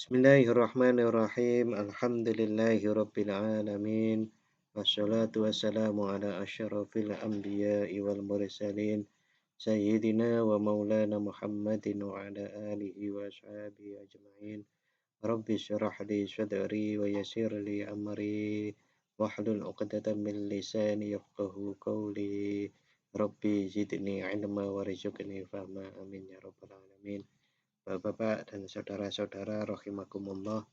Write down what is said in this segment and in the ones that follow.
Bismillahirrahmanirrahim. Alhamdulillahirabbil alamin. Wassalatu wassalamu ala asyrafil anbiya'i wal mursalin. Sayyidina wa maulana Muhammadin wa ala alihi wa ashabihi ajma'in. Rabbi syrah li sadri wa yassir li amri wahlul 'uqdatam min lisani yafqahu qawli. Rabbi zidni ilma warzuqni fahma. Amin ya rabbal alamin. Bapak-bapak dan saudara-saudara rahimakumullah.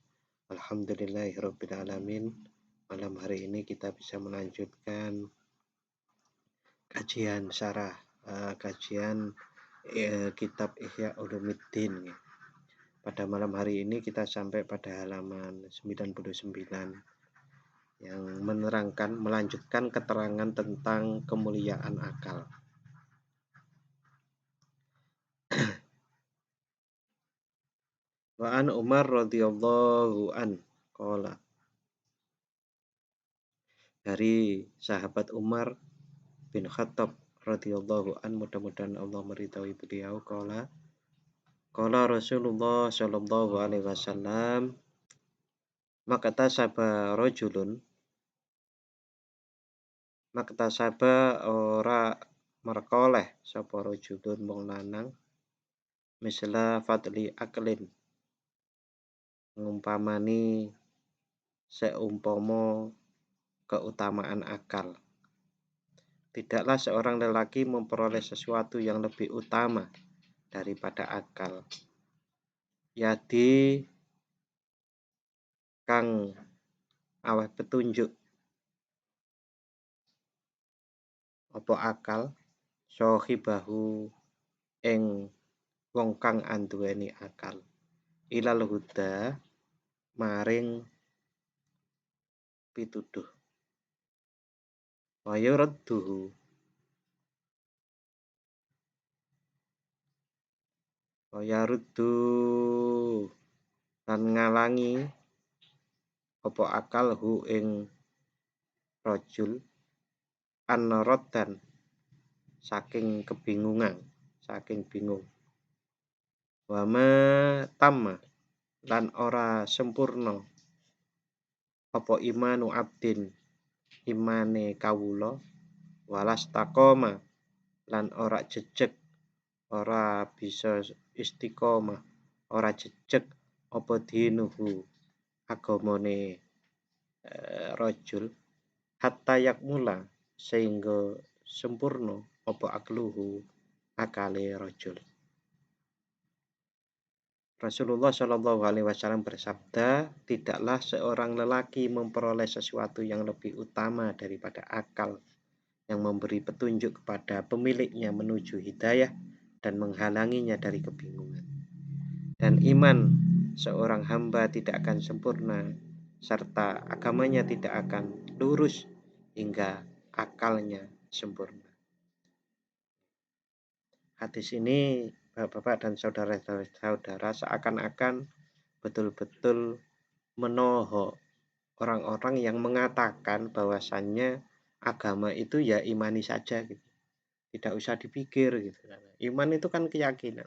Alhamdulillahirabbil alamin. Malam hari ini kita bisa melanjutkan kajian syarah kitab Ihya Ulumuddin. Pada malam hari ini kita sampai pada halaman 99 yang melanjutkan keterangan tentang kemuliaan akal. Wa an Umar radhiyallahu an qala, dari sahabat Umar bin Khattab radhiyallahu an, mudah-mudahan Allah meridhai beliau, qala Rasulullah sallallahu alaihi wasallam, maktasaba ora merkoleh sapa rajulun wong lanang misla fadli aklin, ngumpamani seumpama keutamaan akal. Tidaklah seorang lelaki memperoleh sesuatu yang lebih utama daripada akal. Yadi kang aweh petunjuk apa akal sohibahu ing wong kang anduweni akal, ilal huda maring pituduh, wa yaruddu lan ngalangi apa akal hu ing rajul anrodan saking kebingungan, saking bingung. Wama tamma lan ora sempurna apa imanu abdin imane kawula, walas taqoma lan ora jejeg, ora bisa istiqomah, ora jejeg apa dinuhu agamane rajul, hatta yakmula sehingga sempurna apa akluhu akale rajul. Rasulullah Shallallahu Alaihi Wasallam bersabda, tidaklah seorang lelaki memperoleh sesuatu yang lebih utama daripada akal yang memberi petunjuk kepada pemiliknya menuju hidayah dan menghalanginya dari kebingungan. Dan iman seorang hamba tidak akan sempurna serta agamanya tidak akan lurus hingga akalnya sempurna. Hadis ini, Bapak dan saudara-saudara, seakan-akan betul-betul menohok orang-orang yang mengatakan bahwasannya agama itu ya imani saja gitu. Tidak usah dipikir gitu. Iman itu kan keyakinan.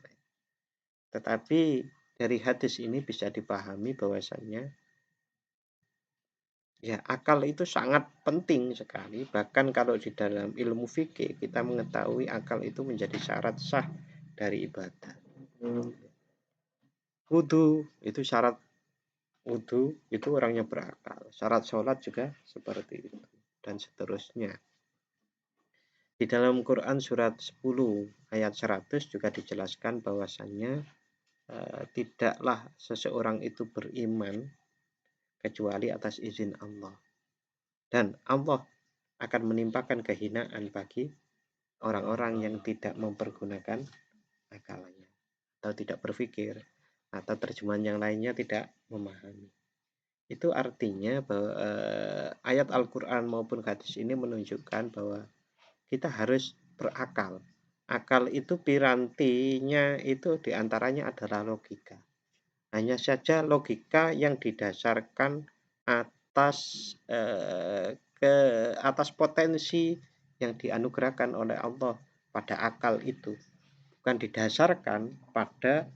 Tetapi dari hadis ini bisa dipahami bahwasannya ya akal itu sangat penting sekali. Bahkan kalau di dalam ilmu fikih kita mengetahui akal itu menjadi syarat sah dari ibadah. Wudu itu syarat, wudu itu orangnya berakal. Syarat sholat juga seperti itu dan seterusnya. Di dalam Quran surat 10 ayat 100 juga dijelaskan bahwasannya tidaklah seseorang itu beriman kecuali atas izin Allah. Dan Allah akan menimpakan kehinaan bagi orang-orang yang tidak mempergunakan akalnya atau tidak berpikir, atau terjemahan yang lainnya tidak memahami. Itu artinya bahwa ayat Al-Quran maupun hadis ini menunjukkan bahwa kita harus berakal. Akal itu pirantinya itu diantaranya adalah logika. Hanya saja logika yang didasarkan atas atas potensi yang dianugerahkan oleh Allah pada akal itu, bukan didasarkan pada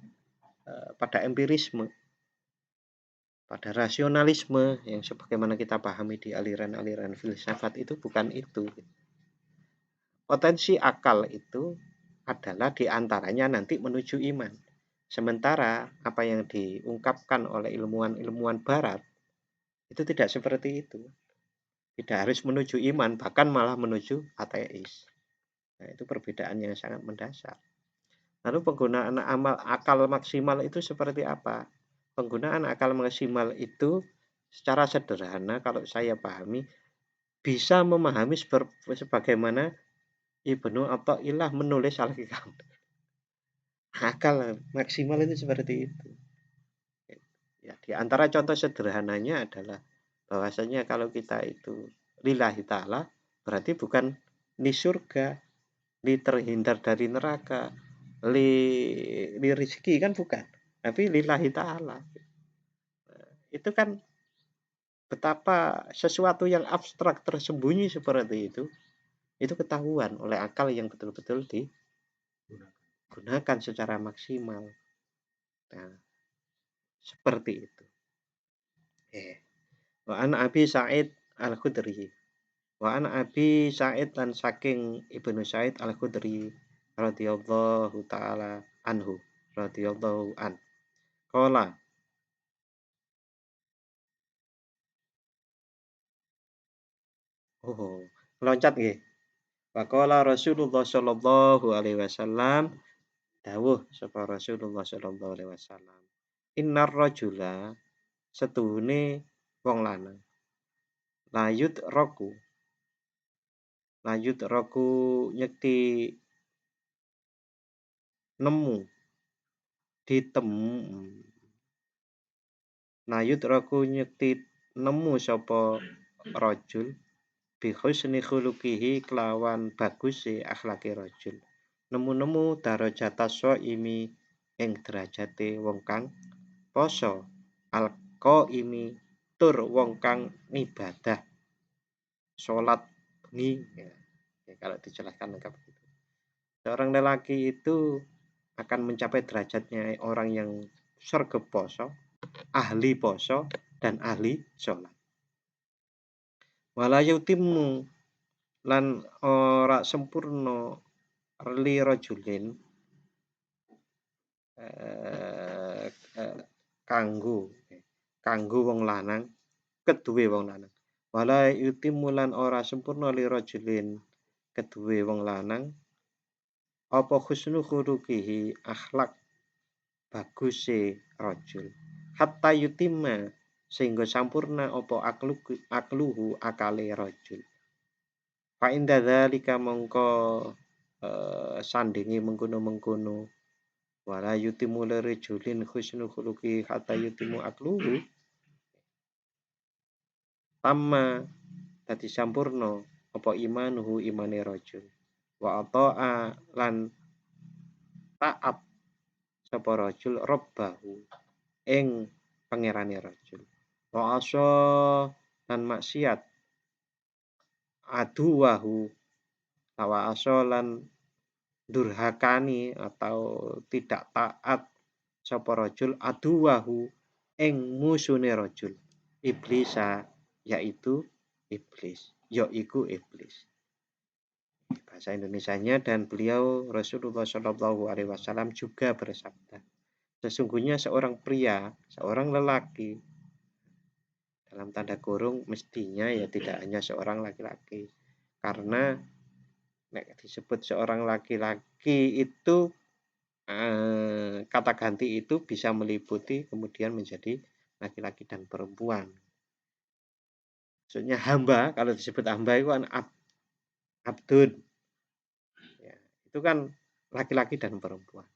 empirisme. pada rasionalisme yang sebagaimana kita pahami di aliran-aliran filsafat itu bukan itu. Potensi akal itu adalah diantaranya nanti menuju iman. Sementara apa yang diungkapkan oleh ilmuwan-ilmuwan barat itu tidak seperti itu. Tidak harus menuju iman, bahkan malah menuju ateis. Nah, itu perbedaan yang sangat mendasar. Lalu penggunaan akal maksimal itu seperti apa? Penggunaan akal maksimal itu secara sederhana kalau saya pahami bisa memahami sebagaimana Ibnu Athaillah menulis Al-Hikam. Akal maksimal itu seperti itu. Ya, di antara contoh sederhananya adalah bahwasanya kalau kita itu lillahi ta'ala berarti bukan li surga, li terhindar dari neraka, li rizki kan bukan, tapi lillahi ta'ala. Itu kan betapa sesuatu yang abstrak tersembunyi seperti itu ketahuan oleh akal yang betul-betul digunakan secara maksimal. Nah, seperti itu. Wa an Abi Sa'id Al-Khudri. Wa an Abi Sa'id dan saking Ibnu Sa'id Al-Khudri radhiyallahu taala anhu radhiyallahu an. Qala loncat nggih. Wa qala Rasulullah sallallahu alaihi wasallam dawuh sapa Rasulullah sallallahu alaihi wasallam. Innar rajula setuhune wong lanang layut roku nyekti nemu ditemu layut roku nyekti nemu sapa rajul bi husni khuluqihi kelawan baguse akhlake rajul nemu-nemu darajata imi ing derajate wong kang poso imi tur wong kang ibadah salat bengi ya, kalau dijelaskan lengkap itu. Seorang lelaki itu akan mencapai derajatnya orang yang sergap poso, ahli poso, dan ahli sholat. Walayutimu lan ora sempurna li rajulin kanggo wong lanang keduwe wong lanang. Walayutimu lan ora sempurna li rajulin keduwe wong lanang apa husnu khuluqihi akhlak baguse rajul hatta yutimma sehingga sampurna apa akluhu akale rajul fa inda dzalika mongko sandingi mengkono-mengkono wala yutimu lirijulin husnu khuluqi hatta yutimu akluhu tamma dadi sampurna apa imanuhu imane rajul wa ata'a lan taat sapa rajul rabbahu ing pangerane rajul wa asa lan maksiat aduwahu wa asa lan durhakani atau tidak taat sapa rajul aduwahu ing musune rajul iblisa yaitu iblis bahasa Indonesianya dan beliau Rasulullah Shallallahu alaihi wasallam juga bersabda sesungguhnya seorang pria seorang lelaki dalam tanda kurung mestinya ya tidak hanya seorang laki-laki karena disebut seorang laki-laki itu kata ganti itu bisa meliputi kemudian menjadi laki-laki dan perempuan. Maksudnya hamba, kalau disebut hamba itu kan abdun. Ya, itu kan laki-laki dan perempuan.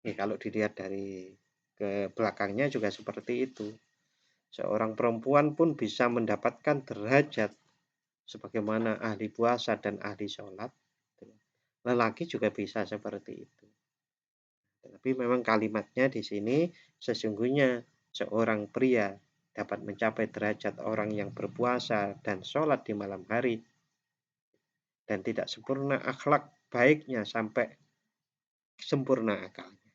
Kalau dilihat dari ke belakangnya juga seperti itu. Seorang perempuan pun bisa mendapatkan derajat sebagaimana ahli puasa dan ahli sholat. Lelaki juga bisa seperti itu. Tapi memang kalimatnya di sini sesungguhnya seorang pria dapat mencapai derajat orang yang berpuasa dan sholat di malam hari dan tidak sempurna akhlak baiknya sampai sempurna akalnya.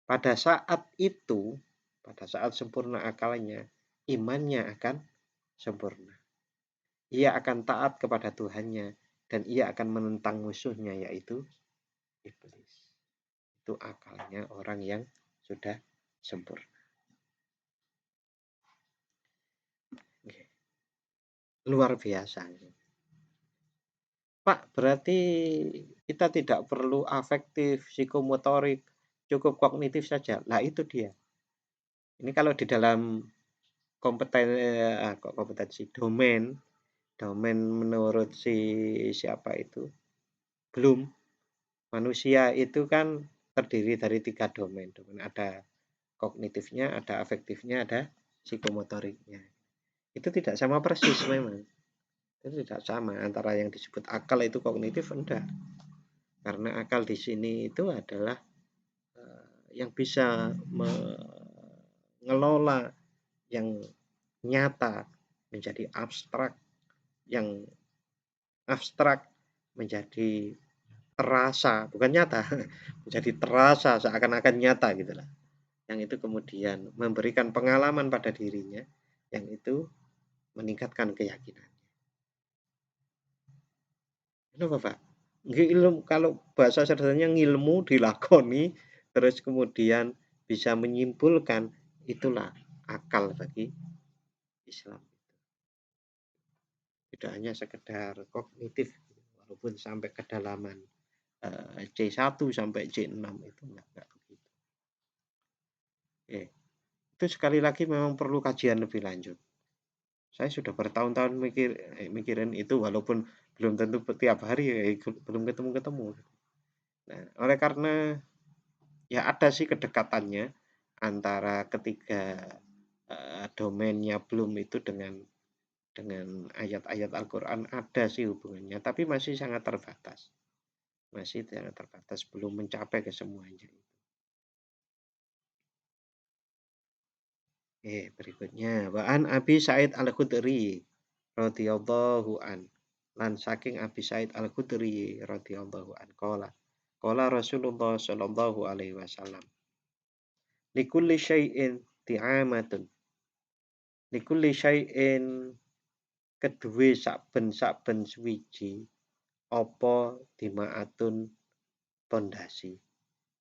pada saat itu, pada saat sempurna akalnya, imannya akan sempurna. Ia akan taat kepada Tuhannya dan ia akan menentang musuhnya yaitu iblis. Itu akalnya orang yang sudah sempurna. Luar biasa. Pak, berarti kita tidak perlu afektif, psikomotorik, cukup kognitif saja. Nah, itu dia. Ini kalau di dalam kompetensi domain menurut siapa itu? Belum. Manusia itu kan terdiri dari 3 domain. Ada kognitifnya, ada afektifnya, ada psikomotoriknya. Itu tidak sama persis memang. Itu tidak sama antara yang disebut akal itu kognitif enggak. Karena akal di sini itu adalah yang bisa mengelola yang nyata menjadi abstrak, yang abstrak menjadi terasa, bukan nyata, menjadi terasa seakan-akan nyata gitu lah. Yang itu kemudian memberikan pengalaman pada dirinya, yang itu meningkatkan keyakinan. Kenapa Pak? Ilmu, kalau bahasa sederhananya ngilmu dilakoni, terus kemudian bisa menyimpulkan, itulah akal bagi Islam. Tidak hanya sekedar kognitif, walaupun sampai kedalaman C1 sampai C6 itu enggak begitu. Itu sekali lagi memang perlu kajian lebih lanjut. Saya sudah bertahun-tahun mikirin itu walaupun belum tentu tiap hari belum ketemu-ketemu. Nah, oleh karena ya ada sih kedekatannya antara ketiga domainnya belum itu dengan ayat-ayat Al-Quran ada sih hubungannya, tapi masih sangat terbatas. Masih sangat terbatas, belum mencapai ke semuanya. Berikutnya, Wa'an Abi Sa'id Al-Khudri radhiyallahu an. Lan saking Abi Sa'id Al-Khudri radhiyallahu an qala Rasulullah sallallahu alaihi wasallam likulli syai'in ti'amatun. Likulli syai'in kedue saben-saben suwiji apa dimaatun pondasi.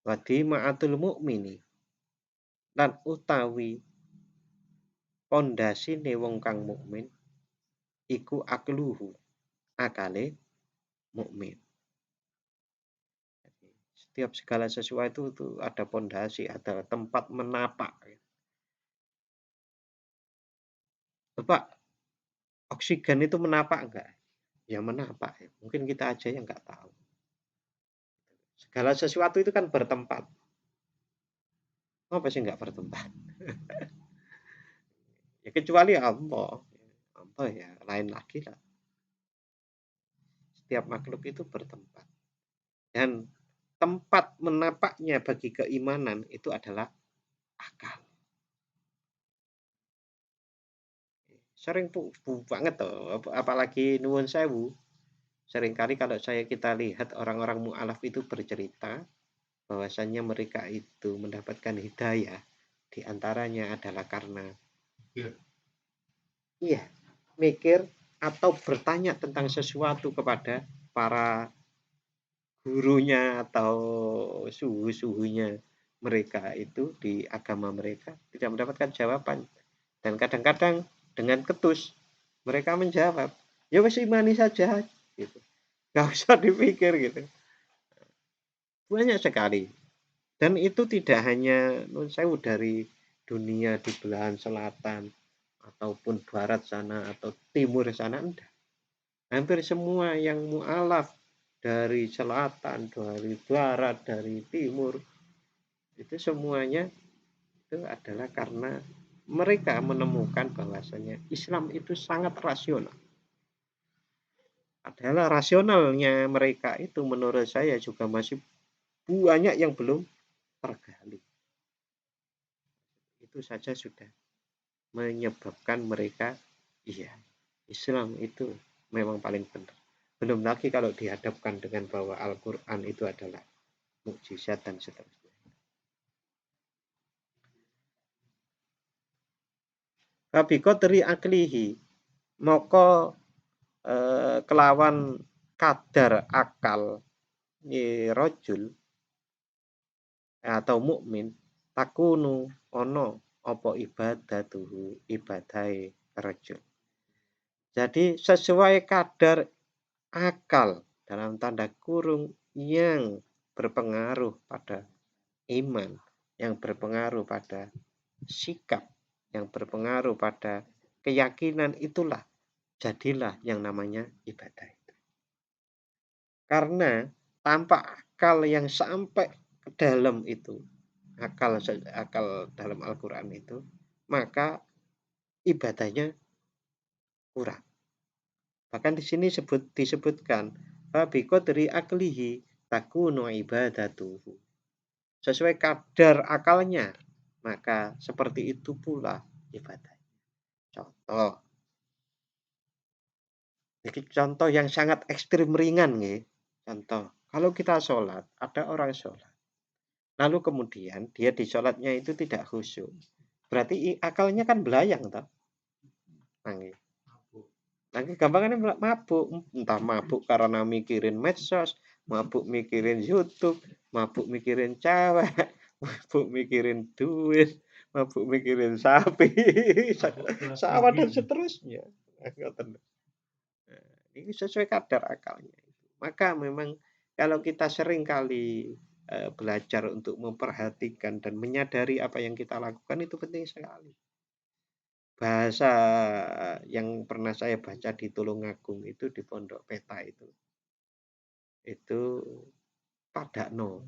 Wa dimaatul mukmini lan utawi pondasine wong kang mukmin iku akluhu akale mukmin. Setiap segala sesuatu itu ada pondasi, ada tempat menapak. Bapak, oksigen itu menapak enggak? Ya menapak. Mungkin kita aja yang enggak tahu. Segala sesuatu itu kan bertempat. Apa sih enggak bertempat? Ya kecuali Allah. Allah ya lain lagi lah. Setiap makhluk itu bertempat. Dan tempat menapaknya bagi keimanan itu adalah akal. Sering banget toh, apalagi nuwun sewu. Seringkali kalau kita lihat orang-orang mu'alaf itu bercerita bahwasannya mereka itu mendapatkan hidayah, di antaranya adalah karena mikir atau bertanya tentang sesuatu kepada para gurunya atau suhu-suhunya mereka itu di agama mereka tidak mendapatkan jawaban. Dan kadang-kadang dengan ketus mereka menjawab, ya wis imani saja gitu. Gak usah dipikir gitu. Banyak sekali. Dan itu tidak hanya saya dari dunia di belahan selatan ataupun barat sana atau timur sana, enggak. Hampir semua yang mu'alaf dari selatan, dari barat, dari timur, itu semuanya itu adalah karena mereka menemukan bahwasanya Islam itu sangat rasional. Adalah rasionalnya mereka itu menurut saya juga masih banyak yang belum tergali. Itu saja sudah menyebabkan mereka Islam itu memang paling benar. Belum lagi kalau dihadapkan dengan bahwa Al-Quran itu adalah mukjizat dan seterusnya. Wa bi qadri aklihi, maka kelawan kadar akal rajul atau mukmin takunu ono apa ibadatuhu ibadahe rajul. Jadi sesuai kadar akal dalam tanda kurung yang berpengaruh pada iman, yang berpengaruh pada sikap, yang berpengaruh pada keyakinan, itulah jadilah yang namanya ibadah itu. Karena tanpa akal yang sampai ke dalam itu, akal dalam Al-Qur'an itu, maka ibadahnya kurang. Bahkan di sini disebutkan bi qadri aklihi takunu ibadatuhu. Sesuai kadar akalnya, maka seperti itu pula ibadah. Contoh. Jadi contoh yang sangat ekstrim ringan nih. Contoh, kalau kita sholat, ada orang sholat. Lalu kemudian dia di sholatnya itu tidak khusyuk. Berarti akalnya kan belayang toh. Nanti gampangannya mabuk, entah mabuk karena mikirin medsos, mabuk mikirin YouTube, mabuk mikirin cewek, mabuk mikirin duit, mabuk mikirin sapi, sama dan seterusnya. Ini sesuai kadar akalnya. Maka memang kalau kita sering kali belajar untuk memperhatikan dan menyadari apa yang kita lakukan, itu penting sekali. Bahasa yang pernah saya baca di Tulungagung itu, di Pondok Peta itu padakno,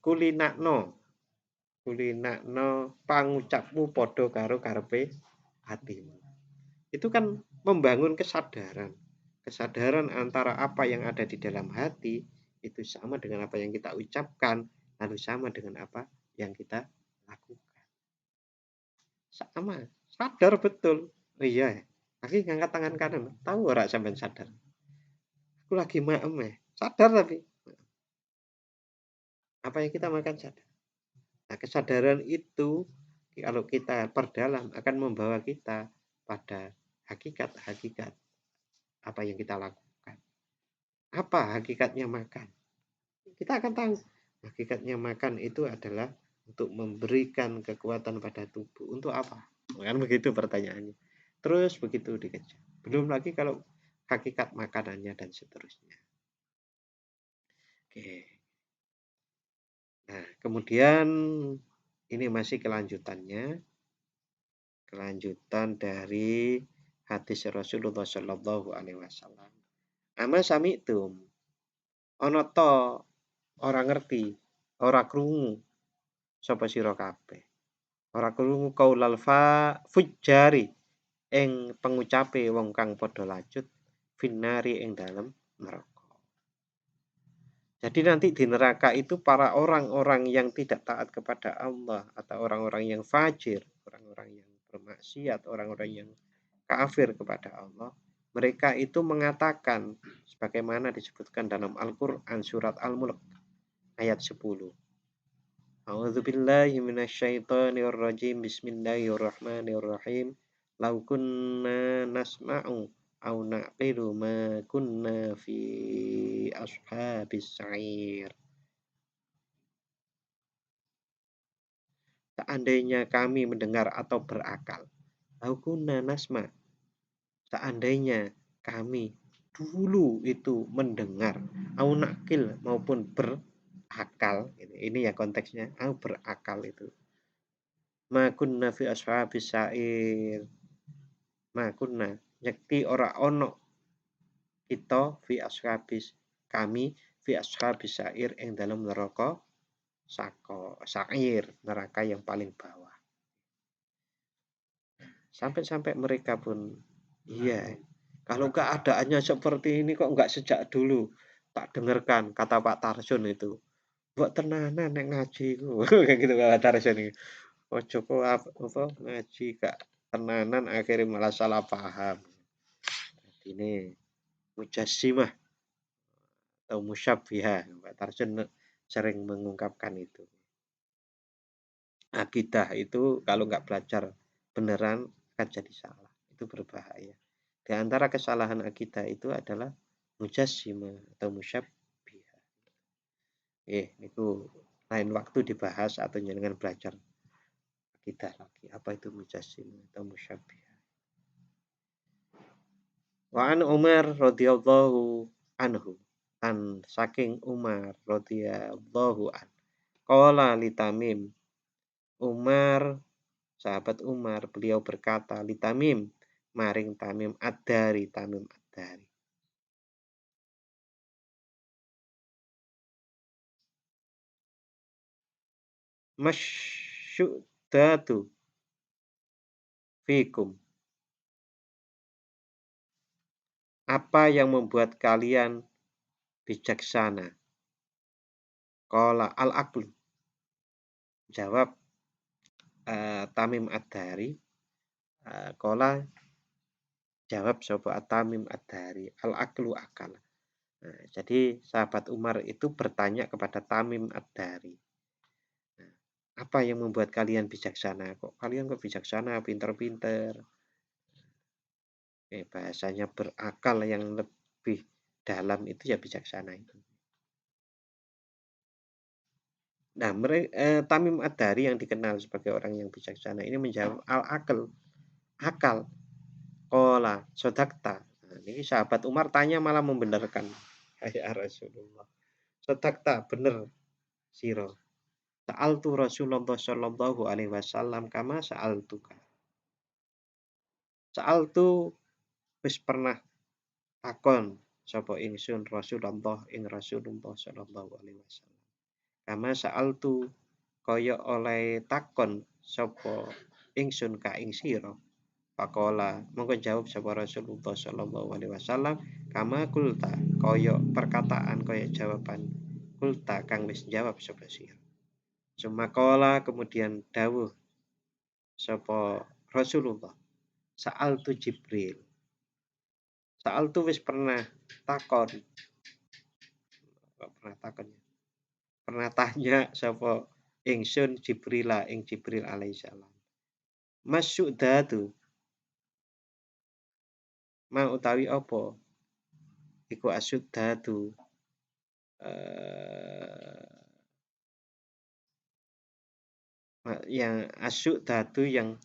kulinakno pangucapmu podo karo karepe hatimu. Itu kan membangun kesadaran antara apa yang ada di dalam hati itu sama dengan apa yang kita ucapkan, lalu sama dengan apa yang kita lakukan. Sama, sadar betul. Oh iya, lagi ngangkat tangan kanan. Tahu ora sampean sadar? Aku lagi maem sadar tapi apa yang kita makan sadar. Nah, kesadaran itu kalau kita perdalam akan membawa kita pada hakikat-hakikat apa yang kita lakukan. Apa hakikatnya makan? Kita akan tahu. Hakikatnya makan itu adalah untuk memberikan kekuatan pada tubuh. Untuk apa? Kan begitu pertanyaannya. Terus begitu dikejar. Belum lagi kalau hakikat makanannya dan seterusnya. Oke. Nah, kemudian ini masih kelanjutannya. Kelanjutan dari hadis Rasulullah Shallallahu Alaihi Wasallam. Ama sami'tum, ono to ora ngerti, ora krungu sapa sira kabeh. Ora krungu qaulal fujjari ing pengucape wong kang padha lacut finari ing dalem neraka. Jadi nanti di neraka itu para orang-orang yang tidak taat kepada Allah atau orang-orang yang fajir, orang-orang yang bermaksiat, orang-orang yang kafir kepada Allah, mereka itu mengatakan sebagaimana disebutkan dalam Al-Qur'an surat Al-Mulk ayat 10. A'udzubillahi minasyaitonir rajim. Bismillahirrahmanirrahim. Lau kunna nasma'u au naqilu ma kunna fi ashabis sa'ir. Seandainya kami mendengar atau berakal. Lau kunna nasma'. Seandainya kami dulu itu mendengar au naqil maupun berakal, ini ya konteksnya, au berakal itu. Ma kunna fi ashabis sa'ir. Ma kunna nyekti ora ono kita fi ashabis kami fi ashabis sa'ir ing dalam neraka sa'ir, neraka yang paling bawah. Sampai-sampai mereka pun iya, kalau keadaannya seperti ini kok enggak sejak dulu tak dengarkan kata Pak Tarsun itu. Mbok tenanan nek ngaji ku. Kayak gitu Pak Tarsun itu. Ojo kok apa ngaji gak tenanan akhirnya malah salah paham. Ini mujassimah atau musyabbihah. Pak Tarsun sering mengungkapkan itu. Akidah itu kalau nggak belajar beneran akan akan jadi salah. Itu berbahaya. Di antara kesalahan akidah itu adalah mujassimah atau musyabbihah. Itu lain waktu dibahas atau dengan belajar akidah lagi. Apa itu mujassimah atau musyabbihah? Wa an Umar radhiyallahu anhu. An saking Umar radhiyallahu an. Qala li Tamim. Umar, sahabat Umar, beliau berkata li Tamim, maring Tamim Ad-Dari, Tamim Ad-Dari. Masyudatu fikum. Apa yang membuat kalian bijaksana? Qala al-aqlu. Jawab Tamim Ad-Dari. Qala jawab sapa Tamim Ad-Dari. Al-aqlu akal. Nah, jadi sahabat Umar itu bertanya kepada Tamim Ad-Dari. Nah, apa yang membuat kalian bijaksana? Kalian kok bijaksana, pinter-pinter? Bahasanya berakal yang lebih dalam itu ya bijaksana itu. Nah, Tamim Ad-Dari yang dikenal sebagai orang yang bijaksana ini menjawab akal. Qala sodakta. Nah, ini sahabat Umar tanya malah membenarkan. Ya Rasulullah. Sodakta, bener siro. Sa'altu Rasulullah sallallahu alaihi wasallam kama sa'altuka. Sa'altu wis pernah takon sapa ingsun Rasulullah ing Rasulullah sallallahu alaihi wasallam. Kama sa'altu kaya oleh takon sapa ingsun ka ing sira. Pakola mongko jawab sapa Rasulullah sallallahu alaihi wasallam kama kulta kaya perkataan kaya jawaban kulta kang wis jawab sapa sira. Sumakola kemudian dawuh sapa Rasulullah Sa'altu Jibril. Sa'altu wis pernah takon. Pernah tanya sapa ingsun Jibrila ing Jibril alaihissalam. Masyudatu ma utawi apa? Iku asyudatu yang asyudatu yang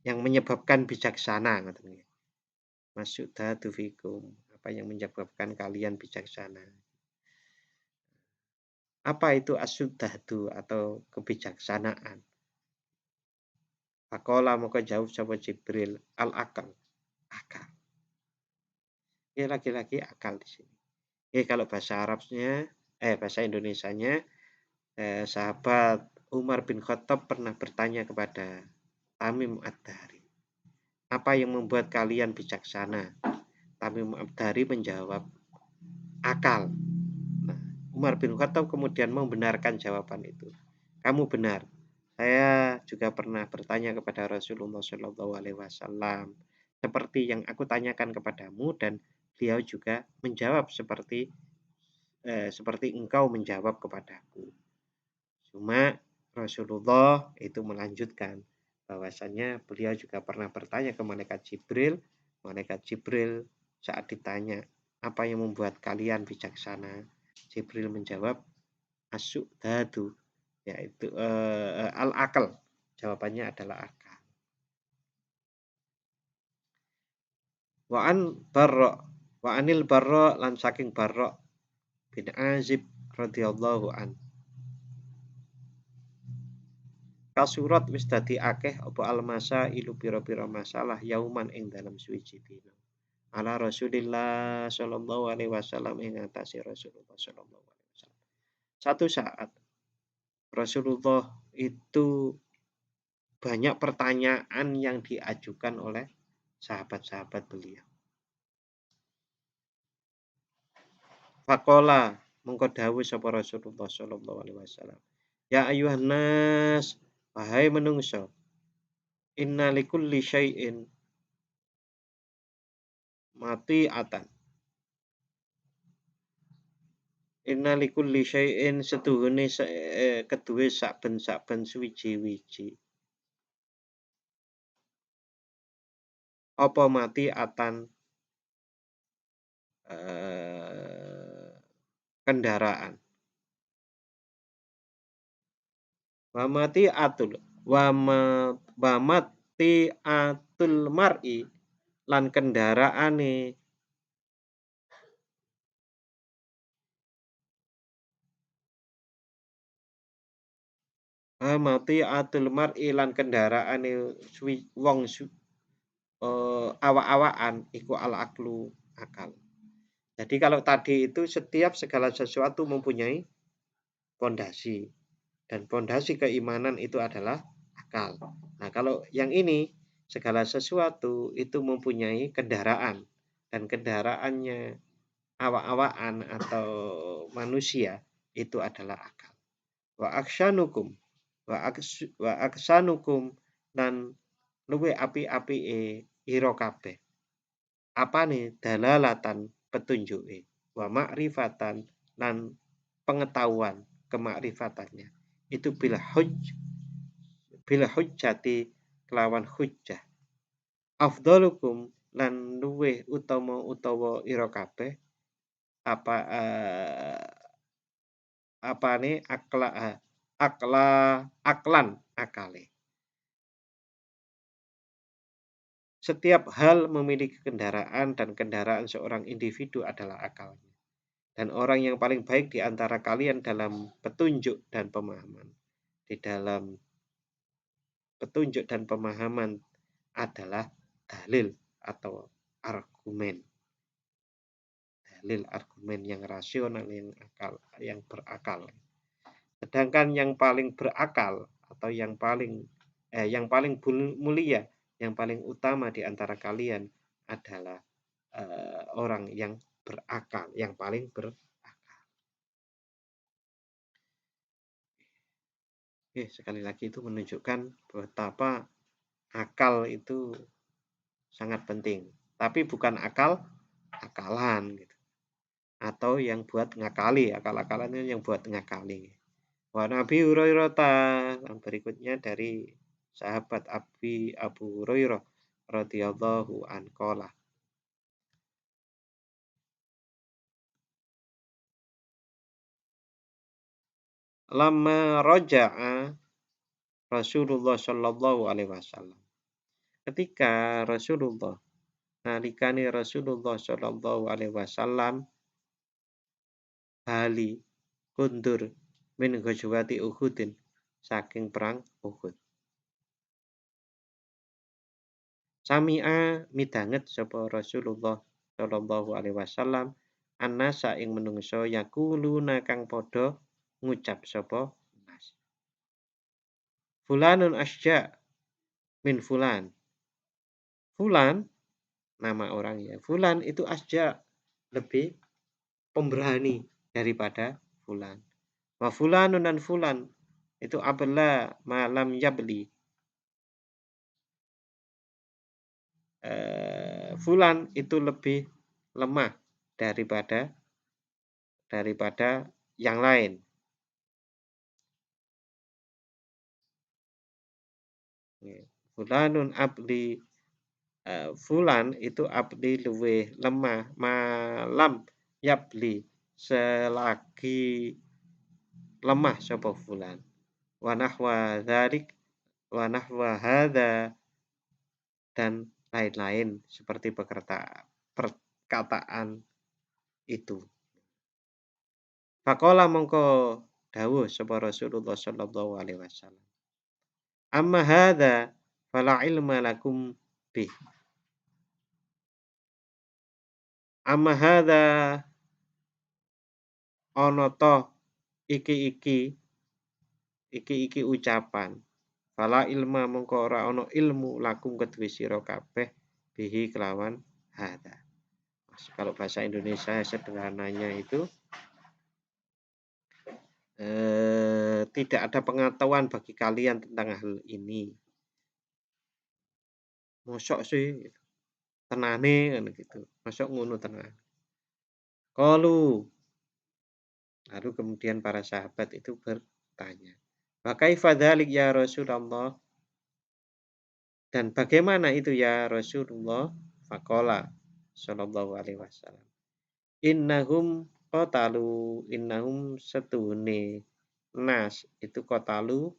menyebabkan bijaksana katanya. Masyudatu fikum, apa yang menyebabkan kalian bijaksana? Apa itu asyudatu atau kebijaksanaan? Pakola maka jawab sapa Jibril al-akal. Akal. Ya lagi-lagi akal di sini. Kalau bahasa Arabnya, bahasa Indonesianya, sahabat Umar bin Khattab pernah bertanya kepada Tamim Ad-Dari. Apa yang membuat kalian bijaksana? Tamim Ad-Dari menjawab, akal. Nah, Umar bin Khattab kemudian membenarkan jawaban itu. Kamu benar. Saya juga pernah bertanya kepada Rasulullah SAW seperti yang aku tanyakan kepadamu dan beliau juga menjawab seperti engkau menjawab kepadaku. Cuma Rasulullah itu melanjutkan bahwasanya beliau juga pernah bertanya ke malaikat Jibril. Malaikat Jibril saat ditanya apa yang membuat kalian bijaksana, Jibril menjawab asyudadu, yaitu al-akal. Jawabannya adalah akal. Wa anil Barra lan saking Barra bin Azib radhiyallahu an. Kasurat wis dadi akeh apa almasa ilu pira-pira masalah yauman ing dalam suwiji dina. Ala Rasulillah sallallahu alaihi wasallam ing atase Rasulullah sallallahu alaihi wasallam. Satu saat Rasulullah itu banyak pertanyaan yang diajukan oleh sahabat-sahabat beliau. Faqala mongko dawuh sapa Rasulullah sallallahu alaihi wasallam. Ya ayuhan nas, wahai menungso, inna likulli syai'in mati'atan. Inna likulli syai'in setuhune keduwe saben-saben suwiji-wiji. apa mati atan kendaraan. Wa mati atul wa mati atul mar'i lan kendaraane mati atul mar'i lan kendaraane wong awak-awakan iku al-aqlu akal. Jadi kalau tadi itu setiap segala sesuatu mempunyai pondasi dan pondasi keimanan itu adalah akal. Nah, kalau yang ini segala sesuatu itu mempunyai kendaraan dan kendaraannya awak-awakan atau manusia itu adalah akal. Wa aksyanukum wa aksanukum dan luwe api-apike ira kabeh. Apane dalalatan petunjuke wa ma'rifatan lan pengetahuan kemakrifatannya itu bila hujjati kelawan hujjah afdalukum lan luweh utawa ira kabeh apa apane aklan akale. Setiap hal memiliki kendaraan dan kendaraan seorang individu adalah akalnya. Dan orang yang paling baik di antara kalian dalam petunjuk dan pemahaman. Di dalam petunjuk dan pemahaman adalah dalil atau argumen. Dalil argumen yang rasional, yang berakal. Sedangkan yang paling berakal atau yang paling mulia, yang paling utama di antara kalian adalah orang yang berakal, yang paling berakal. Sekali lagi itu menunjukkan betapa akal itu sangat penting. Tapi bukan akalan gitu. Atau yang buat ngakali, akal-akalan itu yang buat ngakali. Wa Nabi Hurairah yang berikutnya dari sahabat Abu Hurairah radhiyallahu anhu qala. Lama raja'a Rasulullah sallallahu alaihi wasallam. Ketika nalikane Rasulullah sallallahu alaihi wasallam bali kundur min ghazwati Uhudin saking perang Uhud. Sami'a midanget sapa Rasulullah sallallahu alaihi wasallam annasa ing menungso yaquluna kang padha ngucap sapa nas. Fulanun asja min fulan. Fulan nama orangnya. Fulan itu asja lebih pemberani daripada fulan. Wa fulanun dan fulan itu abla malam yabli. Fulan itu lebih lemah daripada yang lain. Fulanun abli fulan itu abli luweh lemah malam yabli selagi lemah sapa fulan. Wa nahwa dzalik wa nahwa hadza dan lain-lain seperti perkataan itu. Faqala mongko dawuh sapa Rasulullah sallallahu alaihi wasallam. Amma hadza fala ilma lakum bih. Amma hadza ana to iki ucapan. Fala ilma mongko ora ana ilmu lakum kedue sira kabeh bihi kelawan hadza. Kalau bahasa Indonesia sederhananya itu tidak ada pengetahuan bagi kalian tentang hal ini. Mosok sih tenane kan gitu. Mosok ngono tenan. Qalu lalu kemudian para sahabat itu bertanya, "Wa kaifa dzalik ya Rasulullah?" Dan bagaimana itu ya Rasulullah? Faqala sallallahu alaihi wasallam. Innahum setuhune nas itu qatalu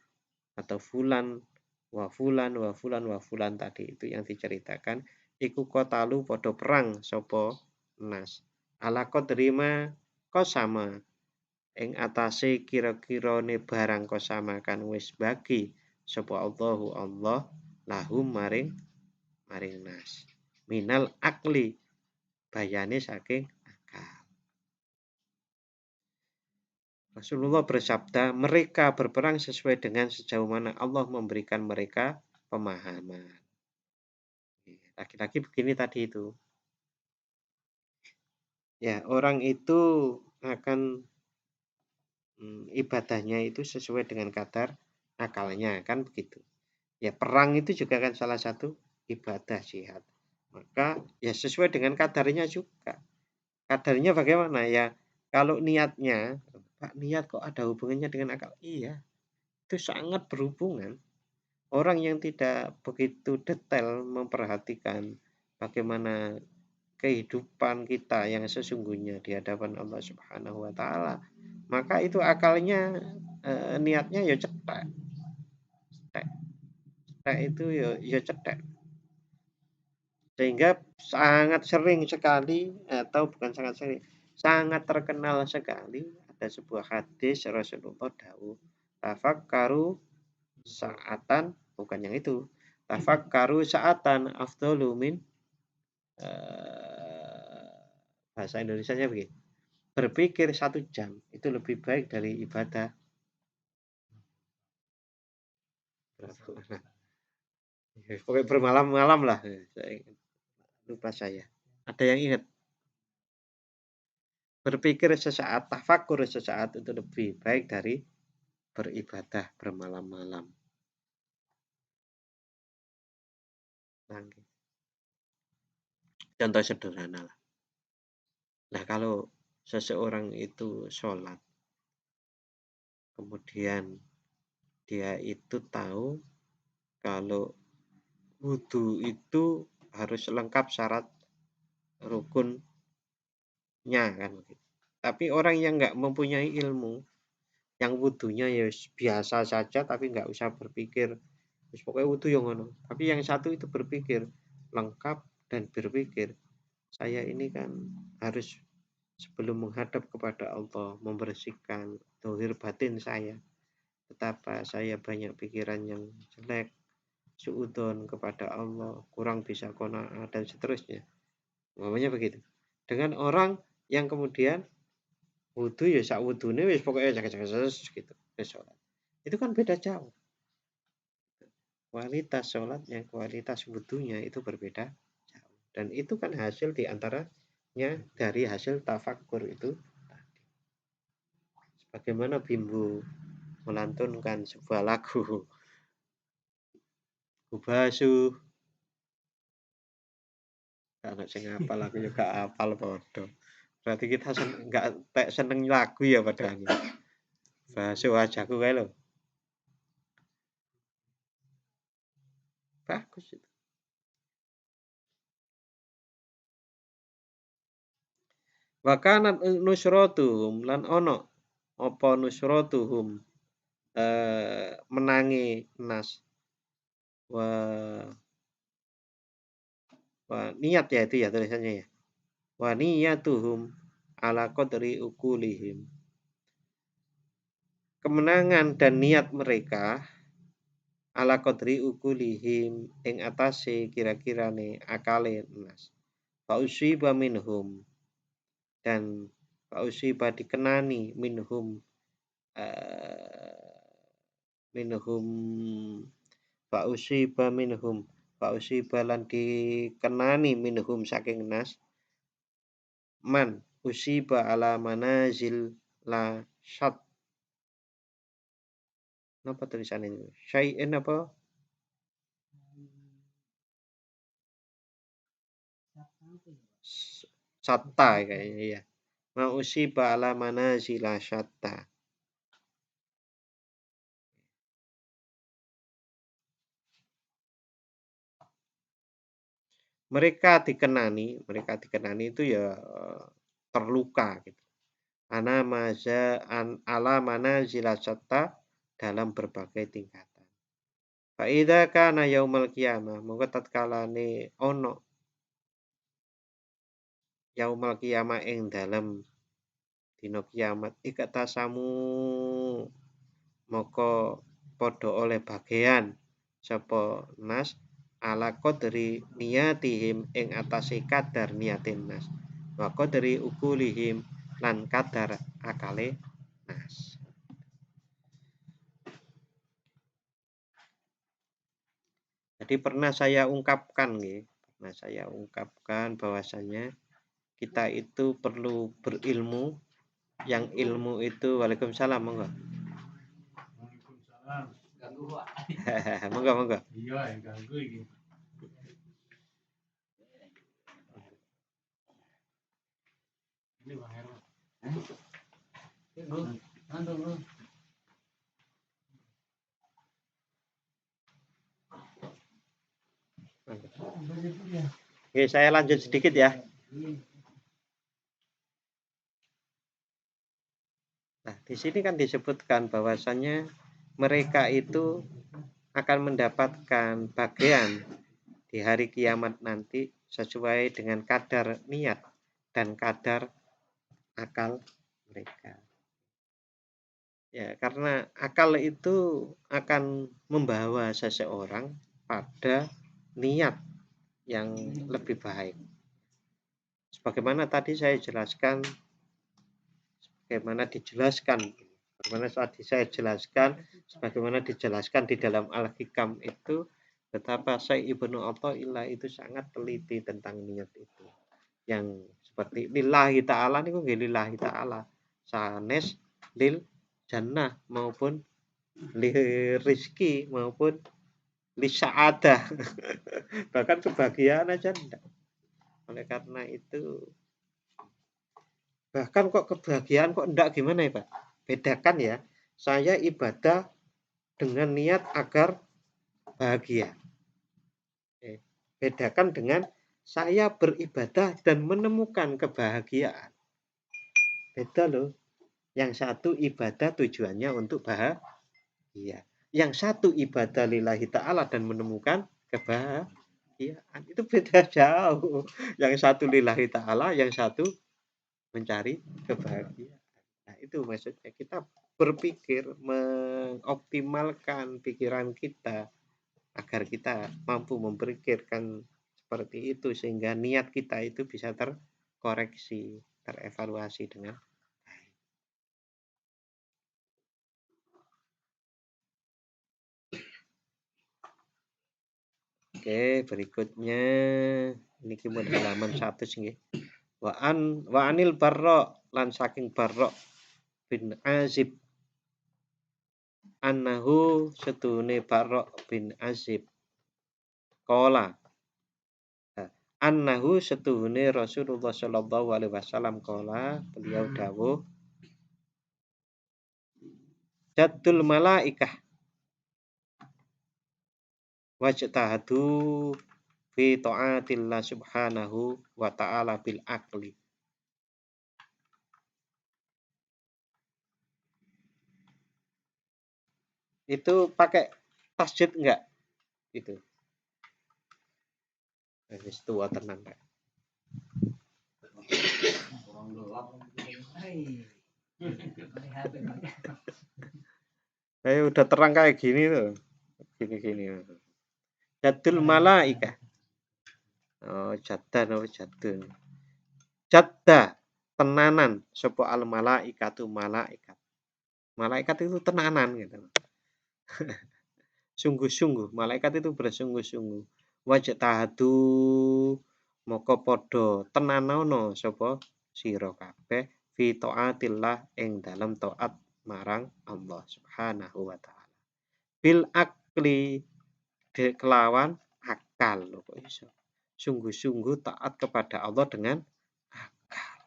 atau fulan wa fulan wa fulan wa fulan tadi itu yang diceritakan iku qatalu padha perang sapa nas. Ala qadrima qasama ing atase kira-kirane barang qasama kan wis bagi sapa Allahu Allah lahum maring nas. Minal akli bayane saking akal. Rasulullah bersabda, mereka berperang sesuai dengan sejauh mana Allah memberikan mereka pemahaman. Lagi-lagi begini tadi itu. Ya, orang itu akan ibadahnya itu sesuai dengan kadar akalnya, kan begitu. Ya, perang itu juga kan salah satu ibadah jihad. Maka ya sesuai dengan kadarnya juga. Kadarnya bagaimana? Ya, kalau niatnya, Pak, niat kok ada hubungannya dengan akal? Iya, itu sangat berhubungan. Orang yang tidak begitu detail memperhatikan bagaimana kehidupan kita yang sesungguhnya di hadapan Allah Subhanahu wa taala, maka itu akalnya niatnya ya cetek. Cetek itu ya cetek. Sehingga sangat sering sekali atau bukan sangat sering, sangat terkenal sekali ada sebuah hadis Rasulullah dawuh, tafakkaru sa'atan, bukan yang itu. Tafakkaru sa'atan afdalu min bahasa Indonesianya begini. Berpikir 1 jam itu lebih baik dari ibadah berapa? Pokoknya bermalam-malam lah. Lupa saya. Ada yang ingat? Berpikir sesaat, tafakur sesaat itu lebih baik dari beribadah bermalam-malam. Contoh sederhana lah. Nah, kalau seseorang itu sholat, kemudian dia itu tahu kalau wudhu itu harus lengkap syarat rukunnya kan. Tapi orang yang nggak mempunyai ilmu, yang wudhunya ya biasa saja tapi nggak usah berpikir, pokoknya wudhu yang ngono. Tapi yang satu itu berpikir lengkap dan berpikir, saya ini kan harus sebelum menghadap kepada Allah membersihkan zahir batin saya. Betapa saya banyak pikiran yang jelek, suudzon kepada Allah, kurang bisa qanaah dan seterusnya. Namanya begitu. Dengan orang yang kemudian wudhu ya sak wudhune wis pokoknya gitu. Sholat. Itu kan beda jauh. Kualitas sholatnya, kualitas wudhunya itu berbeda jauh. Dan itu kan hasil diantaranya dari hasil tafakkur itu tadi. Sebagaimana Bimbo melantunkan sebuah lagu. Kubasu. Anak sing apal aku juga apal podo. Berarti kita nggak seneng lagu ya padahal. Basuh wajahku kae lho. Bagus itu. Wakanat nusratuhum lan ono apa nusratuhum menangi nas wa niat ya itu ya tulisannya ya. Wa niyatuhum ala qadri ukulihim. Kemenangan dan niat mereka ala qadri ukulihim ing atase kira-kirane akale nas. Fa usiba minhum dan fa usiba dikenani minhum fa usiba lan dikenani minhum saking nas man usiba ala manazil la syat. Apa tulisannya itu? Syai'in apa? Satta kayaknya ya. Ma usiba ala manazila syatta. mereka dikenani itu ya terluka gitu. Ala manazila syatta dalam berbagai tingkatan. Fa idza kana yaumul qiyamah mongko tatkalane ono yaumul qiyamah ing dalem dina kiamat ikatasamu moko padha oleh bagian sapa nas ala qadri niyatihim ing atase kadar niatin nas wa qadri ukulihim lan kadar akale nas. Jadi pernah saya ungkapkan bahwasanya kita itu perlu berilmu, yang ilmu itu waalaikumsalam monggo. Waalaikumsalam. Ganggu Pak. Monggo. Iya, yang ganggu iki. Ini Bang Herman. Nandung. Oke, saya lanjut sedikit ya. Nah, di sini kan disebutkan bahwasannya mereka itu akan mendapatkan bagian di hari kiamat nanti sesuai dengan kadar niat dan kadar akal mereka. Ya, karena akal itu akan membawa seseorang pada niat yang lebih baik. Sebagaimana tadi saya jelaskan, sebagaimana dijelaskan di dalam Al-Hikam itu, betapa Syekh Ibnu Athaillah itu sangat teliti tentang niat itu. Yang seperti lillahi ta'ala niku nggih lillahi ta'ala. Sanes lil jannah maupun li rizki maupun li sa'adah. Bahkan kebahagiaan aja enggak. Oleh karena itu bahkan kok kebahagiaan kok enggak gimana ya Pak? Bedakan ya, saya ibadah dengan niat agar bahagia. Bedakan dengan saya beribadah dan menemukan kebahagiaan. Beda loh. Yang satu ibadah tujuannya untuk bahagia. Yang satu ibadah lillahi ta'ala dan menemukan kebahagiaan. Itu beda jauh. Yang satu lillahi ta'ala, yang satu mencari kebahagiaan. Nah, itu maksudnya kita berpikir mengoptimalkan pikiran kita agar kita mampu memikirkan seperti itu sehingga niat kita itu bisa terkoreksi, terevaluasi dengan baik. Oke, berikutnya ini kita halaman 1 nggih. Wa anil Barra lan saking Barra bin Azib annahu setune Barra bin Azib qala annahu setune Rasulullah sallallahu alaihi wasallam qala beliau dawuh jaddul malaikah wajtahadu fi ta'atillah subhanahu wa ta'ala bil aqli. Itu pakai tasjid enggak? Itu. Wis tua tenan, Pak. Udah terang kayak gini tuh. Gini. Jadul malaikah. Oh, jadun. Jadda tenanan sapa al malaikatu malaikat. Malaikat itu tenanan gitu. Sungguh-sungguh, malaikat itu bersungguh-sungguh. Wajtahadu moko padha tenanono sapa sira kabeh fi taatillah ing dalam taat marang Allah Subhanahu wa taala. Bil akli kelawan akal lho kok iso. Sungguh-sungguh taat kepada Allah dengan akal.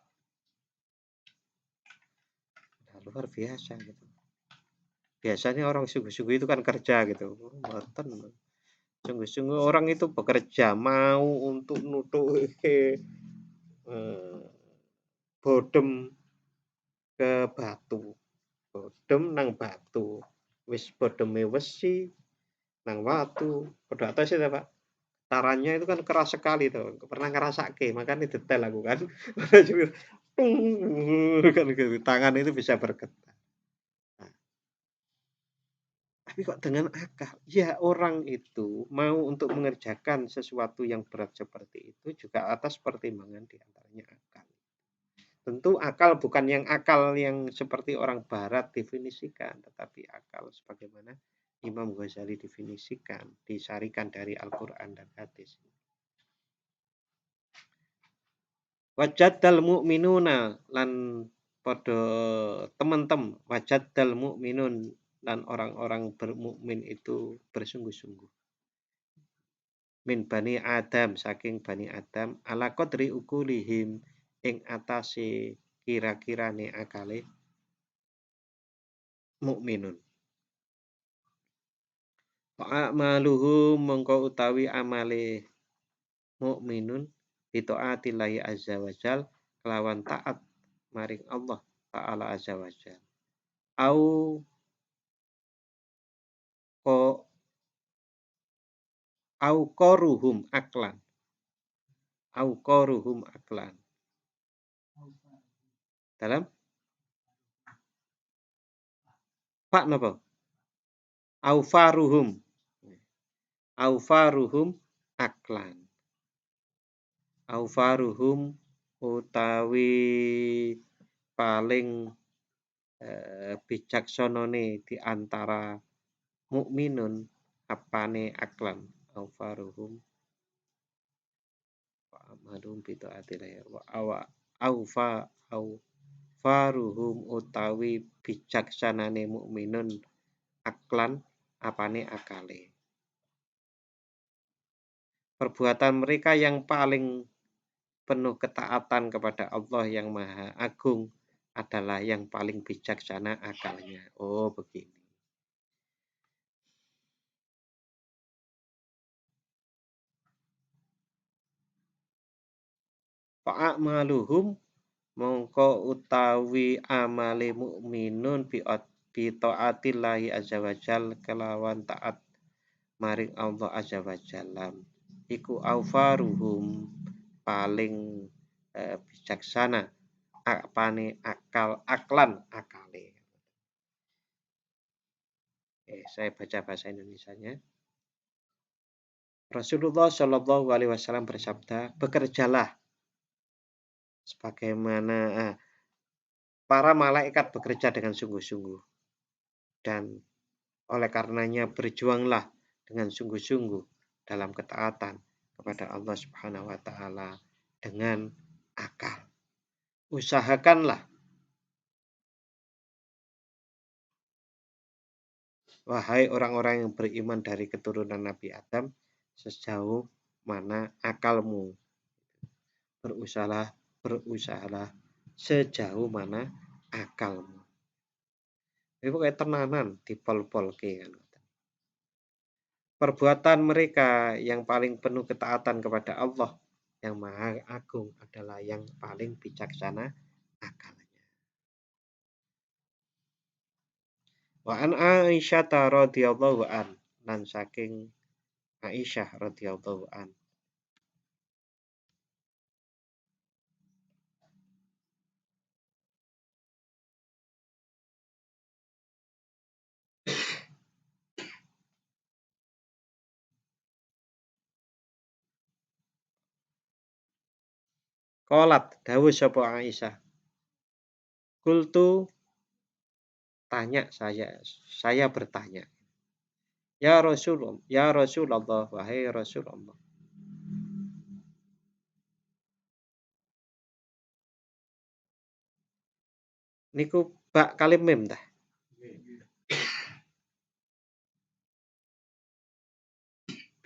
Nah, luar biasa gitu. Biasanya orang sungguh-sungguh itu kan kerja gitu. Mboten. Sungguh-sungguh orang itu bekerja mau untuk nutuke bodhem ke batu. Bodhem nang batu. Wis bodheme wesi nang watu. Padha atas ya, Pak. Tarannya itu kan keras sekali tuh. Pernah ngerasake, makanya detail aku kan. Kan gitu. Tangan itu bisa bergetar. Nah, tapi kok dengan akal? Ya orang itu mau untuk mengerjakan sesuatu yang berat seperti itu juga atas pertimbangan di antaranya akal. Tentu akal bukan yang akal yang seperti orang barat definisikan, tetapi akal sebagaimana Imam Ghazali definisikan, disarikan dari Al-Quran dan hadis. Wajadal mu'minuna lan pada teman-teman wajadal mu'minun dan orang-orang bermukmin itu bersungguh-sungguh. Min bani Adam saking bani Adam ala qadri ukulihim ing atase kira-kirane akale mukminun. Fa'amaluhu mongko utawi amale mukminun bitaatillahi azza wajal kelawan taat maring Allah taala azza wajal. Au ko au koruhum aklan. Au koruhum aklan. Dalam Pak napa? Au faruhum. Au faruhum aklan. Au faruhum utawi paling bijaksanane di antara mukminun apane aklan au faruhum wa amadum bitaatillahi wa awa au faruhum utawi bijaksanane mukminun aklan apane akale. Perbuatan mereka yang paling penuh ketaatan kepada Allah yang Maha Agung adalah yang paling bijaksana akalnya. Oh, begini. Fa'amaluhum mongko utawi amale mukminun bi taatillahi azza wajal kelawan taat maring Allah azza wajalla iku aufaruhum paling bijaksana apane aklan akale. Saya baca bahasa Indonesianya. Rasulullah Shallallahu Alaihi Wasallam bersabda, bekerjalah sebagaimana para malaikat bekerja dengan sungguh-sungguh dan oleh karenanya berjuanglah dengan sungguh-sungguh dalam ketaatan kepada Allah Subhanahu wa taala dengan akal. Usahakanlah wahai orang-orang yang beriman dari keturunan Nabi Adam sejauh mana akalmu. Berusahalah sejauh mana akalmu. Itu kayak tenanan dipol-polke kan. Perbuatan mereka yang paling penuh ketaatan kepada Allah yang Maha Agung adalah yang paling bijaksana akalnya. Wa an Aisyah radhiyallahu an dan saking Aisyah radhiyallahu an. Qalat dawuh sapa Aisyah. Kultu tanya saya bertanya. Ya Rasulullah, wahai Rasulullah. Niku bak kali mem dah.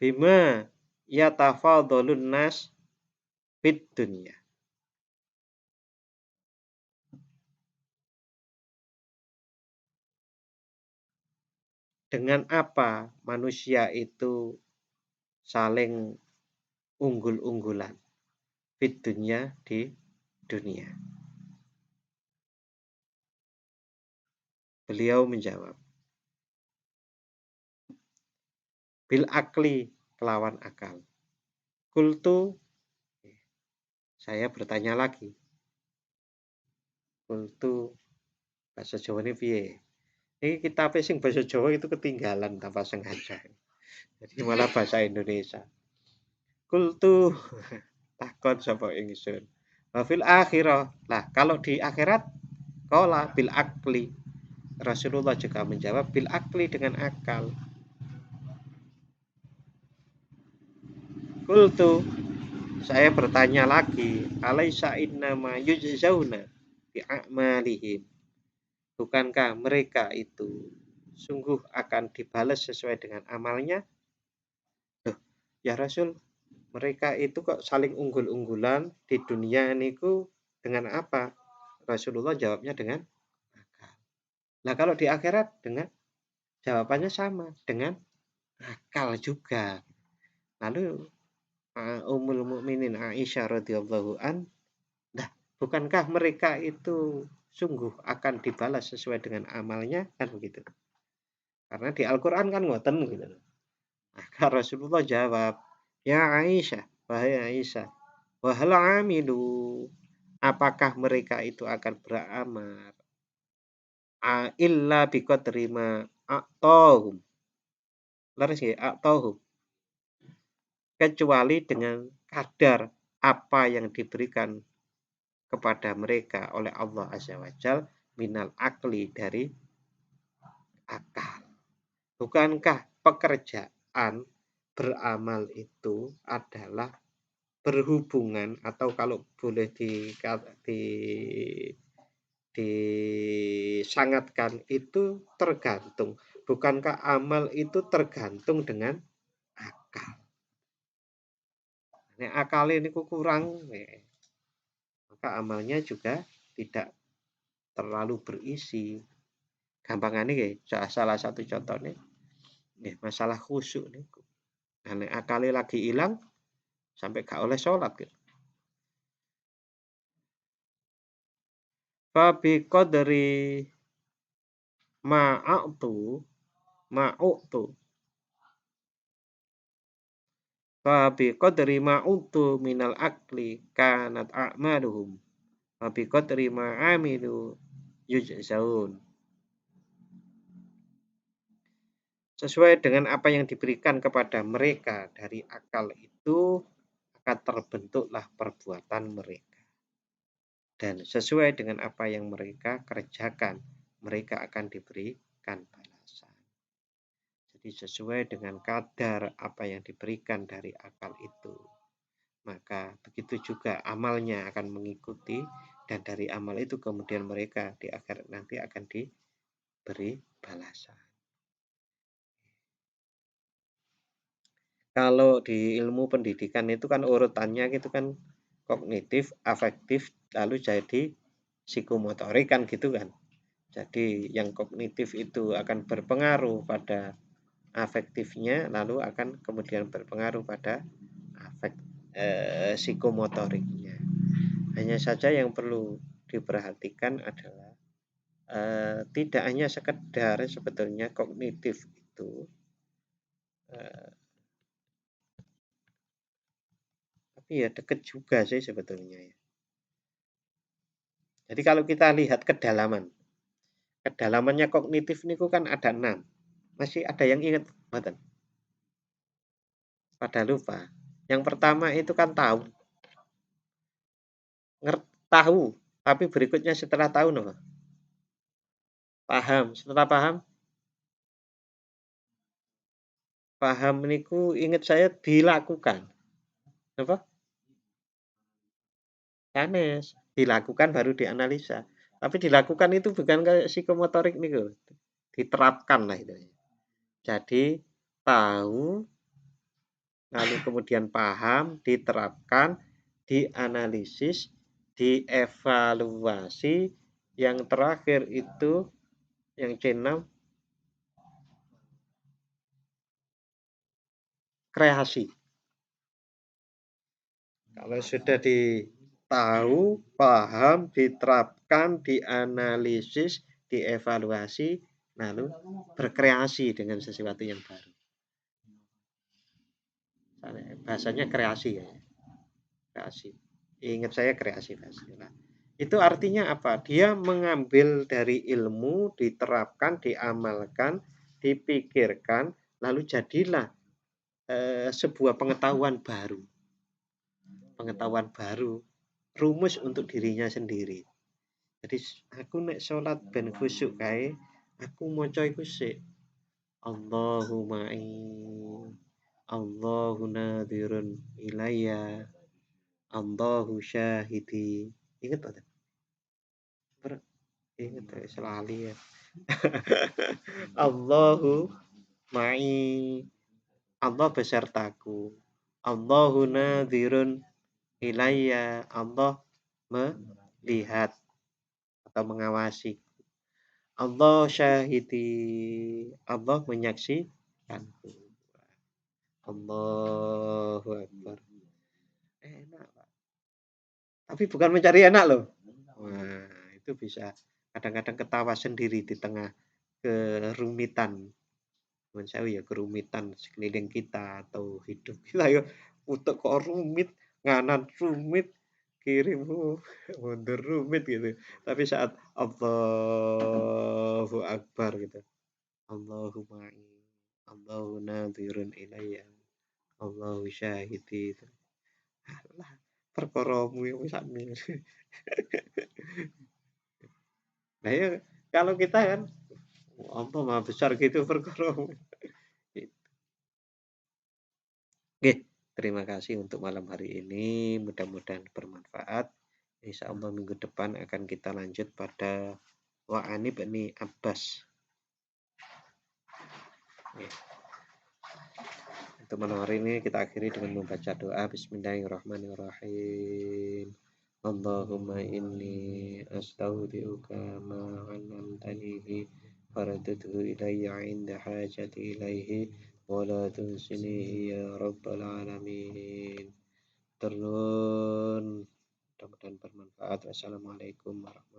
Bima yatafadhalun nas fid dunya. Dengan apa manusia itu saling unggul-unggulan fit dunya di dunia. Beliau menjawab, bil akli, kelawan akal. Kultu, saya bertanya lagi. Kultu, bahasa Jawa ini piye? Ini kitab sing bahasa Jawa itu ketinggalan tanpa sengaja. Jadi malah bahasa Indonesia. Kultu, takon sapa ingsun. Wa fil akhirah. Lah, kalau di akhirat qala bil akli. Rasulullah juga menjawab bil akli dengan akal. Kultu, saya bertanya lagi, alaisa innama yujzauna bi a'malihim. Bukankah mereka itu sungguh akan dibalas sesuai dengan amalnya? Loh, ya Rasul, mereka itu kok saling unggul-unggulan di dunia niku dengan apa? Rasulullah jawabnya dengan akal. Nah, kalau di akhirat dengan jawabannya sama, dengan akal juga. Lalu Ummul Mukminin Aisyah radhiyallahu an, nah, bukankah mereka itu sungguh akan dibalas sesuai dengan amalnya, kan begitu? Karena di Al-Qur'an kan ngoten gitu. Maka Rasulullah jawab, "Ya Aisyah, wahai Aisyah, wahal amilu, apakah mereka itu akan beramal illa biqadri ma a'tahum." Laris nggih, a'tahum. Kecuali dengan kadar apa yang diberikan kepada mereka oleh Allah Azza wa Jal minal akli, dari akal. Bukankah pekerjaan beramal itu adalah berhubungan, atau kalau boleh disangatkan itu tergantung. Bukankah amal itu tergantung dengan akal? Nek akal ini kurang, maka amalnya juga tidak terlalu berisi. Gampangane nggih, salah satu contohnya nggih masalah khusyuk niku. Nah, nek akale lagi ilang sampai gak oleh sholat gitu. Fa bi qadri ma'atu ma'utu fa bi qadri ma'utu minal akli kanat a'maluhum fa bi qadri ma'amilu yujzaun. Sesuai dengan apa yang diberikan kepada mereka dari akal itu akan terbentuklah perbuatan mereka. Dan sesuai dengan apa yang mereka kerjakan, mereka akan diberikan balasan. Jadi sesuai dengan kadar apa yang diberikan dari akal itu, maka begitu juga amalnya akan mengikuti, dan dari amal itu kemudian mereka di akhirat nanti akan diberi balasan. Kalau di ilmu pendidikan itu kan urutannya gitu kan, kognitif, afektif, lalu jadi psikomotorik kan gitu kan. Jadi yang kognitif itu akan berpengaruh pada afektifnya, lalu akan kemudian berpengaruh pada psikomotoriknya. Hanya saja yang perlu diperhatikan adalah tidak hanya sekedar sebetulnya kognitif itu, tapi ya dekat juga sih sebetulnya ya. Jadi kalau kita lihat kedalamannya kognitif niku kan ada 6. Masih ada yang ingat? Mboten? Pada lupa. Yang pertama itu kan tahu. Tahu, tapi berikutnya setelah tahu no? Paham. Setelah paham? Paham niku ingat saya dilakukan. Apa? Sanes. Dilakukan baru dianalisa. Tapi dilakukan itu bukan kayak psikomotorik niku. Diterapkan lah itu. Jadi tahu, lalu kemudian paham, diterapkan, dianalisis, dievaluasi, yang terakhir itu yang C6 kreasi. Kalau sudah ditahu, paham, diterapkan, dianalisis, dievaluasi, lalu berkreasi dengan sesuatu yang baru. Bahasanya kreasi ya. Kreasi. Ingat saya kreasi bahasa. Itu artinya apa? Dia mengambil dari ilmu, diterapkan, diamalkan, dipikirkan, lalu jadilah sebuah pengetahuan baru. Pengetahuan baru, rumus untuk dirinya sendiri. Jadi aku nek salat ben khusyuk kae, aku maca iku sik. Allahumma Allahu nadhirun ilayya. Allahu syahidi. Ingat tak? Ingat ya, selali ya. Allahu ma'i. Allah besertaku. Allahu nadhirun ilayya. Allah melihat atau mengawasi. Allah syahidi. Allah menyaksikanku. Allahu Akbar. Enak, Pak. Tapi bukan mencari enak loh. Wah, itu bisa kadang-kadang ketawa sendiri di tengah kerumitan. Saya ya kerumitan sekeliling kita atau hidup kita ya untuk kok rumit, nganan rumit, kiri mundur rumit gitu. Tapi saat Allahu Akbar gitu. Allahu ma'i. Allahu nadhirun ilayya. Allahu syahidi. Alah, perkaramu yang sakmene. Nah ya kalau kita kan Allah maha besar gitu perkaramu. Oke, terima kasih untuk malam hari ini. Mudah-mudahan bermanfaat. Insya Allah minggu depan akan kita lanjut pada Wa'ani Bani Abbas. Oke. Untuk malam hari ini kita akhiri dengan membaca doa. Bismillahirrahmanirrahim. Allahumma inni astaudiuka ma 'allamtanihi faradduhu ilayya 'inda hajati ilaihi wa la tunsinihi ya rabbal alamin. Turun. Mudah-mudahan bermanfaat. Wassalamualaikum warahmatullahi wabarakatuh.